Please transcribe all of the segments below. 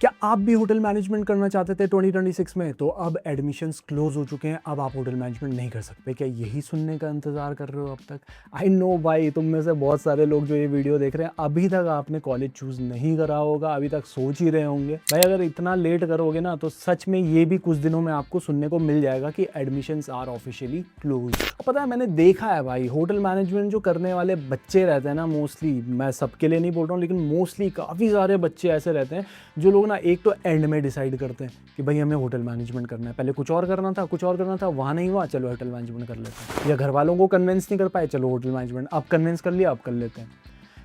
क्या आप भी होटल मैनेजमेंट करना चाहते थे 2026 में? तो अब एडमिशन्स क्लोज हो चुके हैं, अब आप होटल मैनेजमेंट नहीं कर सकते। क्या यही सुनने का इंतज़ार कर रहे हो अब तक? आई नो भाई, तुम में से बहुत सारे लोग जो ये वीडियो देख रहे हैं, अभी तक आपने कॉलेज चूज़ नहीं करा होगा, अभी तक सोच ही रहे होंगे। भाई अगर इतना लेट करोगे ना, तो सच में ये भी कुछ दिनों में आपको सुनने को मिल जाएगा कि एडमिशन्स आर ऑफिशियली क्लोज। पता है, मैंने देखा है भाई, होटल मैनेजमेंट जो करने वाले बच्चे रहते हैं ना, मोस्टली, मैं सबके लिए नहीं बोल रहा हूँ, लेकिन मोस्टली काफ़ी सारे बच्चे ऐसे रहते हैं जो लोग ना एक तो एंड में डिसाइड करते हैं कि भाई हमें होटल मैनेजमेंट करना है। पहले कुछ और करना था, वहाँ नहीं हुआ, चलो होटल मैनेजमेंट कर लेते हैं। या घर वालों को कन्विंस नहीं कर पाए, चलो होटल मैनेजमेंट। अब कन्विंस कर लिया, अब कर लेते हैं।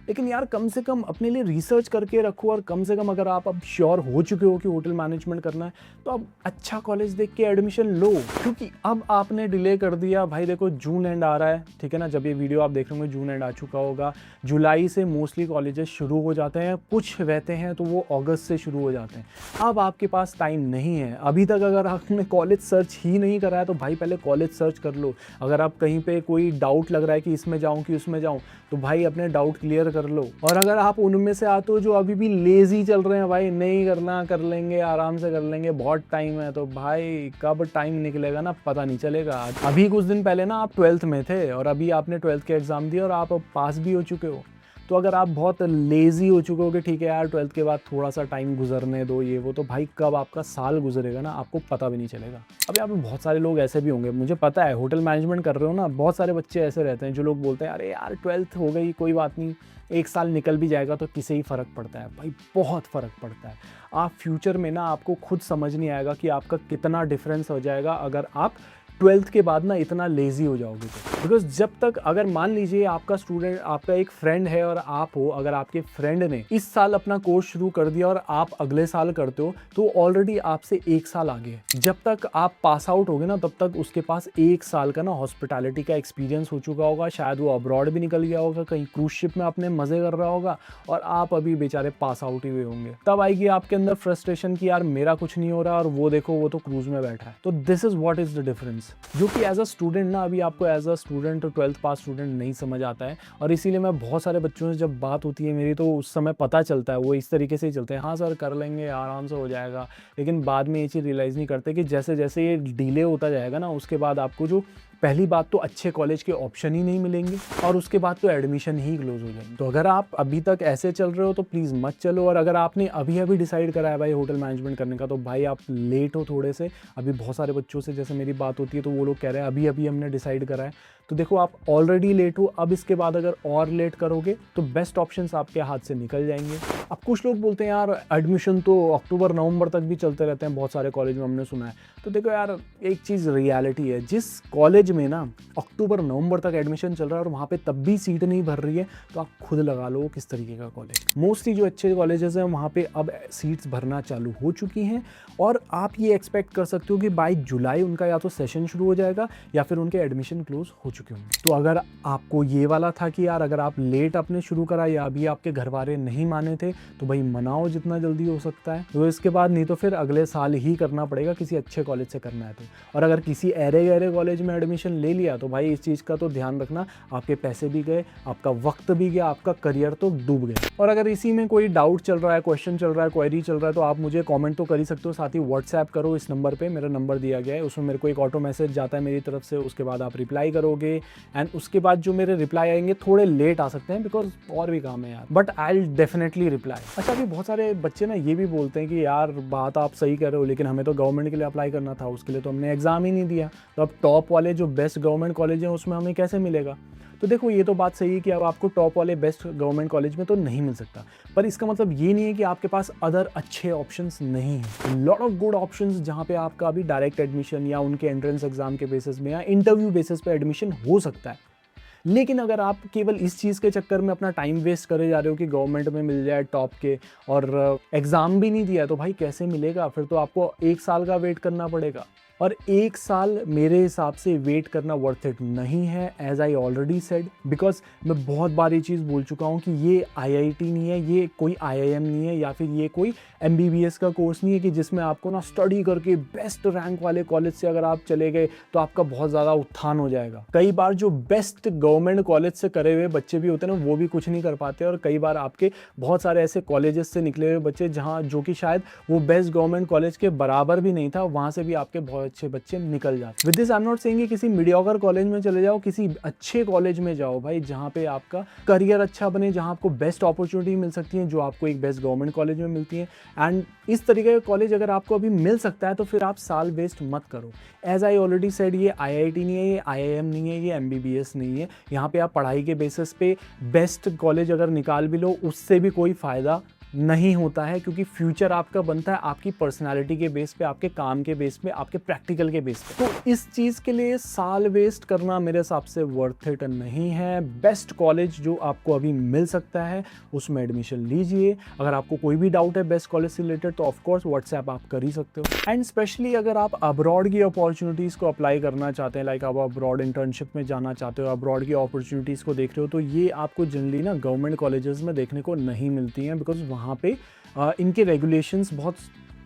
लेकिन यार कम से कम अपने लिए रिसर्च करके रखो, और कम से कम अगर आप अब श्योर हो चुके हो कि होटल मैनेजमेंट करना है, तो अब अच्छा कॉलेज देख के एडमिशन लो। क्योंकि अब आपने डिले कर दिया। भाई देखो, जून एंड आ रहा है, ठीक है ना? जब ये वीडियो आप देख रहे होंगे जून एंड आ चुका होगा। जुलाई से मोस्टली कॉलेजेस शुरू हो जाते हैं, कुछ रहते हैं तो वो अगस्त से शुरू हो जाते हैं। अब आपके पास टाइम नहीं है। अभी तक अगर आपने कॉलेज सर्च ही नहीं करा है, तो भाई पहले कॉलेज सर्च कर लो। अगर आप कहीं पे कोई डाउट लग रहा है कि इसमें जाऊं कि उसमें जाऊं, तो भाई अपने डाउट क्लियर कर लो। और अगर आप उनमें से आते हो जो अभी भी लेजी चल रहे हैं, भाई नहीं करना, कर लेंगे, आराम से कर लेंगे, बहुत टाइम है, तो भाई कब टाइम निकलेगा ना पता नहीं चलेगा। अभी कुछ दिन पहले ना आप 12th में थे, और अभी आपने 12th के एग्जाम दिए और आप अब पास भी हो चुके हो। तो अगर आप बहुत लेज़ी हो चुके हो कि ठीक है यार 12th के बाद थोड़ा सा टाइम गुजरने दो, ये वो, तो भाई कब आपका साल गुजरेगा ना, आपको पता भी नहीं चलेगा। अब यहाँ पे बहुत सारे लोग ऐसे भी होंगे, मुझे पता है, होटल मैनेजमेंट कर रहे हो ना, बहुत सारे बच्चे ऐसे रहते हैं जो लोग बोलते हैं अरे यार 12th हो गई, कोई बात नहीं, एक साल निकल भी जाएगा तो किसे ही फ़र्क पड़ता है। भाई बहुत फ़र्क पड़ता है। आप फ्यूचर में ना, आपको खुद समझ नहीं आएगा कि आपका कितना डिफरेंस हो जाएगा अगर आप 12th के बाद ना इतना लेज़ी हो जाओगे तो। बिकॉज जब तक, अगर मान लीजिए आपका स्टूडेंट, आपका एक फ्रेंड है और आप हो, अगर आपके फ्रेंड ने इस साल अपना कोर्स शुरू कर दिया और आप अगले साल करते हो, तो ऑलरेडी आपसे एक साल आगे है। जब तक आप पास आउट होगे ना, तब तक उसके पास एक साल का ना हॉस्पिटैलिटी का एक्सपीरियंस हो चुका होगा। शायद वो अब्रॉड भी निकल गया होगा, कहीं क्रूज शिप में अपने मजे कर रहा होगा, और आप अभी बेचारे पास आउट ही हुए होंगे। तब आएगी आपके अंदर फ्रस्ट्रेशन कि यार मेरा कुछ नहीं हो रहा, और वो देखो वो तो क्रूज में बैठा है। तो this is what is the difference, जो कि एज अ स्टूडेंट ना, अभी आपको as a student, 12th pass student नहीं समझ आता है। और इसीलिए मैं बहुत सारे बच्चों से जब बात होती है मेरी, तो उस समय पता चलता है, वो इस तरीके से ही चलते हैं, हाँ सर कर लेंगे, आराम से हो जाएगा। लेकिन बाद में ये चीज़ रियलाइज़ नहीं करते कि जैसे जैसे ये डिले होता जाएगा ना, उसके बाद आपको जो पहली बात तो अच्छे कॉलेज के ऑप्शन ही नहीं मिलेंगे, और उसके बाद तो एडमिशन ही क्लोज हो जाएंगे। तो अगर आप अभी तक ऐसे चल रहे हो तो प्लीज़ मत चलो। और अगर आपने अभी अभी डिसाइड करा है भाई होटल मैनेजमेंट करने का, तो भाई आप लेट हो थोड़े से। अभी बहुत सारे बच्चों से जैसे मेरी बात होती है, तो वो लोग कह रहे हैं अभी अभी हमने डिसाइड करा है। तो देखो, आप ऑलरेडी लेट हो, अब इसके बाद अगर और लेट करोगे तो बेस्ट ऑप्शंस आपके हाथ से निकल जाएंगे। अब कुछ लोग बोलते हैं यार एडमिशन तो अक्टूबर नवंबर तक भी चलते रहते हैं, बहुत सारे कॉलेज में हमने सुना है। तो देखो यार, एक चीज़ रियलिटी है, जिस कॉलेज में ना अक्टूबर नवंबर तक एडमिशन चल रहा है और वहाँ पे तब भी सीट नहीं भर रही है, तो आप खुद लगा लो किस तरीके का कॉलेज। मोस्टली जो अच्छे कॉलेजेस हैं वहाँ पे अब सीट्स भरना चालू हो चुकी हैं, और आप ये एक्सपेक्ट कर सकते हो कि बाई जुलाई उनका या तो सेशन शुरू हो जाएगा या फिर उनके एडमिशन क्लोज हो चुके होंगे। तो अगर आपको ये वाला था कि यार अगर आप लेट आपने शुरू करा या अभी आपके घर वाले नहीं माने थे, तो भाई मनाओ जितना जल्दी हो सकता है। तो इसके बाद नहीं तो फिर अगले साल ही करना पड़ेगा, किसी अच्छे कॉलेज से करना है तो। और अगर किसी ऐरे गहरे कॉलेज में एडमिशन ले लिया, तो भाई इस चीज़ का तो ध्यान रखना, आपके पैसे भी गए, आपका वक्त भी गया, आपका करियर तो डूब गया। और अगर इसी में कोई डाउट चल रहा है, क्वेश्चन चल रहा है, क्वेरी चल रहा है, तो आप मुझे कमेंट तो कर ही सकते हो, साथ ही व्हाट्सएप करो इस नंबर पे, मेरा नंबर दिया गया है, उसमें मेरे को एक ऑटो मैसेज जाता है मेरी तरफ से, उसके बाद आप रिप्लाई करोगे। एंड उसके बाद जो मेरे रिप्लाई आएंगे थोड़े लेट आ सकते हैं, बिकॉज और भी काम है यार, but I will definitely reply. अच्छा, अभी बहुत सारे बच्चे ना ये भी बोलते हैं कि यार बात आप सही कर रहे हो, लेकिन हमें तो गवर्नमेंट के लिए अप्लाई करना था, उसके लिए तो हमने एग्जाम ही नहीं दिया, तो अब टॉप वाले जो बेस्ट गवर्नमेंट कॉलेज हैं उसमें हमें कैसे मिलेगा? तो देखो, ये तो बात सही है कि अब आपको टॉप वाले बेस्ट गवर्नमेंट कॉलेज में तो नहीं मिल सकता, पर इसका मतलब ये नहीं है कि आपके पास अदर अच्छे ऑप्शंस नहीं हैं। लॉट ऑफ गुड ऑप्शंस जहाँ पे आपका अभी डायरेक्ट एडमिशन या उनके एंट्रेंस एग्जाम के बेसिस में या इंटरव्यू बेसिस पे एडमिशन हो सकता है। लेकिन अगर आप केवल इस चीज़ के चक्कर में अपना टाइम वेस्ट करे जा रहे हो कि गवर्नमेंट में मिल जाए टॉप के, और एग्ज़ाम भी नहीं दिया, तो भाई कैसे मिलेगा? फिर तो आपको एक साल का वेट करना पड़ेगा। और 1 साल मेरे हिसाब से वेट करना वर्थ इट नहीं है, as I already said, because मैं बहुत बार ये चीज़ बोल चुका हूँ कि ये IIT नहीं है, ये कोई IIM नहीं है, या फिर ये कोई MBBS का कोर्स नहीं है कि जिसमें आपको ना स्टडी करके बेस्ट रैंक वाले कॉलेज से अगर आप चले गए तो आपका बहुत ज़्यादा उत्थान हो जाएगा। कई बार जो बेस्ट गवर्नमेंट कॉलेज से करे हुए बच्चे भी होते हैं ना, वो भी कुछ नहीं कर पाते, और कई बार आपके बहुत सारे ऐसे कॉलेजेस से निकले हुए बच्चे जहाँ जो कि शायद वो बेस्ट गवर्नमेंट कॉलेज के बराबर भी नहीं था, वहाँ से भी आपके बहुत अच्छे बच्चे निकल जाते। With this I am not saying कि किसी मीडियोकर कॉलेज में चले जाओ, किसी अच्छे कॉलेज में जाओ भाई, जहाँ पे आपका करियर अच्छा बने, जहाँ आपको बेस्ट अपॉर्चुनिटी मिल सकती है, जो आपको एक बेस्ट गवर्नमेंट कॉलेज में मिलती है। एंड इस तरीके का कॉलेज अगर आपको अभी मिल सकता है तो फिर आप साल वेस्ट मत करो। एज आई ऑलरेडी सेड, ये IIT नहीं है, ये IIM नहीं है, ये MBBS नहीं है। यहाँ पे आप पढ़ाई के बेसिस पे बेस्ट कॉलेज अगर निकाल भी लो, उससे भी कोई फ़ायदा नहीं होता है, क्योंकि फ्यूचर आपका बनता है आपकी पर्सनालिटी के बेस पे, आपके काम के बेस पे, आपके प्रैक्टिकल के बेस पे। तो इस चीज़ के लिए साल वेस्ट करना मेरे हिसाब से वर्थ इट नहीं है। बेस्ट कॉलेज जो आपको अभी मिल सकता है उसमें एडमिशन लीजिए। अगर आपको कोई भी डाउट है बेस्ट कॉलेज से रिलेटेड तो ऑफकोर्स व्हाट्सएप आप कर ही सकते हो। एंड स्पेशली अगर आप अब्रॉड की अपॉर्चुनिटीज़ को अप्लाई करना चाहते हैं, लाइक आप अब्रॉड इंटर्नशिप में जाना चाहते हो, अब्रॉड की अपॉर्चुनिटीज़ को देख रहे हो, तो ये आपको जनरली ना गवर्नमेंट कॉलेजेस में देखने को नहीं मिलती हैं, बिकॉज वहाँ पे इनके रेगुलेशंस बहुत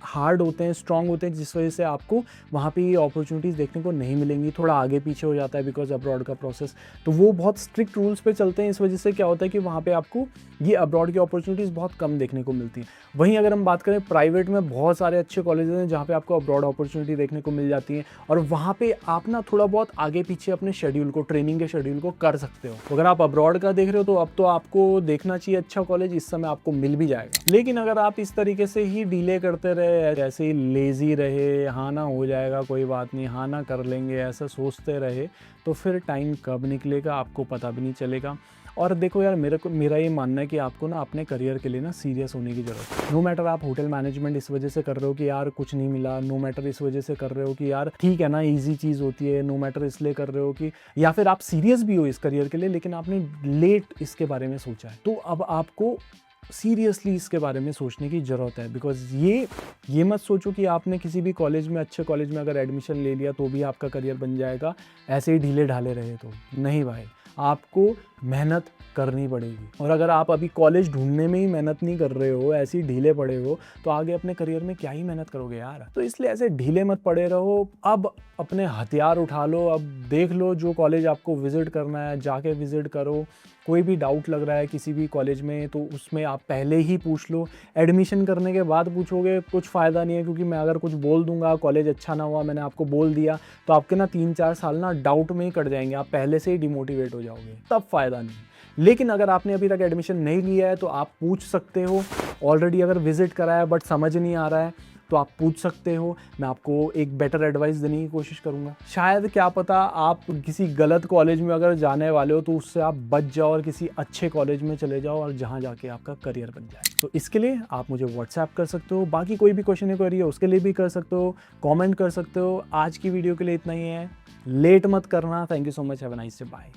हार्ड होते हैं, स्ट्रॉन्ग होते हैं, जिस वजह से आपको वहाँ पे ये अपॉर्चुनिटीज़ देखने को नहीं मिलेंगी। थोड़ा आगे पीछे हो जाता है बिकॉज अब्रॉड का प्रोसेस, तो वो बहुत स्ट्रिक्ट रूल्स पे चलते हैं। इस वजह से क्या होता है कि वहाँ पे आपको ये अब्रॉड की अपॉर्चुनिटीज़ बहुत कम देखने को मिलती हैं। वहीं अगर हम बात करें प्राइवेट में, बहुत सारे अच्छे कॉलेजेस हैं जहाँ पे आपको अब्रॉड अपॉर्चुनिटी देखने को मिल जाती है, और वहाँ पे आप ना थोड़ा बहुत आगे पीछे अपने शेड्यूल को, ट्रेनिंग के शेड्यूल को कर सकते हो। अगर आप अब्रॉड का देख रहे हो तो अब तो आपको देखना चाहिए अच्छा कॉलेज, इस समय आपको मिल भी जाएगा। लेकिन अगर आप इस तरीके से ही डिले करते रहे, ऐसे ही लेज़ी रहे, हाँ ना हो जाएगा कोई बात नहीं, हाँ ना कर लेंगे, ऐसा सोचते रहे, तो फिर टाइम कब निकलेगा आपको पता भी नहीं चलेगा। और देखो यार, मेरा ये मानना है कि आपको ना अपने करियर के लिए ना सीरियस होने की ज़रूरत है। नो मैटर आप होटल मैनेजमेंट इस वजह से कर रहे हो कि यार कुछ नहीं मिला, नो मैटर इस वजह से कर रहे हो कि यार ठीक है ना ईजी चीज़ होती है, नो मैटर इसलिए कर रहे हो कि, या फिर आप सीरियस भी हो इस करियर के लिए लेकिन आपने लेट इसके बारे में सोचा है, तो अब आपको सीरियसली इसके बारे में सोचने की ज़रूरत है। बिकॉज ये मत सोचो कि आपने किसी भी कॉलेज में, अच्छे कॉलेज में अगर एडमिशन ले लिया तो भी आपका करियर बन जाएगा, ऐसे ही ढीले ढाले रहे तो नहीं भाई, आपको मेहनत करनी पड़ेगी। और अगर आप अभी कॉलेज ढूंढने में ही मेहनत नहीं कर रहे हो, ऐसे ही ढीले पड़े हो, तो आगे अपने करियर में क्या ही मेहनत करोगे यार। तो इसलिए ऐसे ढीले मत पड़े रहो, अब अपने हथियार उठा लो, अब देख लो जो कॉलेज आपको विज़िट करना है जाके विज़िट करो। कोई भी डाउट लग रहा है किसी भी कॉलेज में तो उसमें आप पहले ही पूछ लो। एडमिशन करने के बाद पूछोगे कुछ फ़ायदा नहीं है, क्योंकि मैं अगर कुछ बोल दूंगा, कॉलेज अच्छा ना हुआ, मैंने आपको बोल दिया, तो आपके ना 3-4 साल ना डाउट में ही कट जाएंगे, आप पहले से ही डिमोटिवेट हो जाओगे, तब फ़ायदा नहीं। लेकिन अगर आपने अभी तक एडमिशन नहीं लिया है तो आप पूछ सकते हो। ऑलरेडी अगर विज़िट करा है बट समझ नहीं आ रहा है तो आप पूछ सकते हो, मैं आपको एक बेटर एडवाइस देने की कोशिश करूँगा। शायद क्या पता आप किसी गलत कॉलेज में अगर जाने वाले हो तो उससे आप बच जाओ और किसी अच्छे कॉलेज में चले जाओ, और जहाँ जाके आपका करियर बन जाए। तो इसके लिए आप मुझे व्हाट्सएप कर सकते हो, बाकी कोई भी क्वेश्चन क्वेरी है उसके लिए भी कर सकते हो, कॉमेंट कर सकते हो। आज की वीडियो के लिए इतना ही है, लेट मत करना। Thank you so much, have a nice day, bye.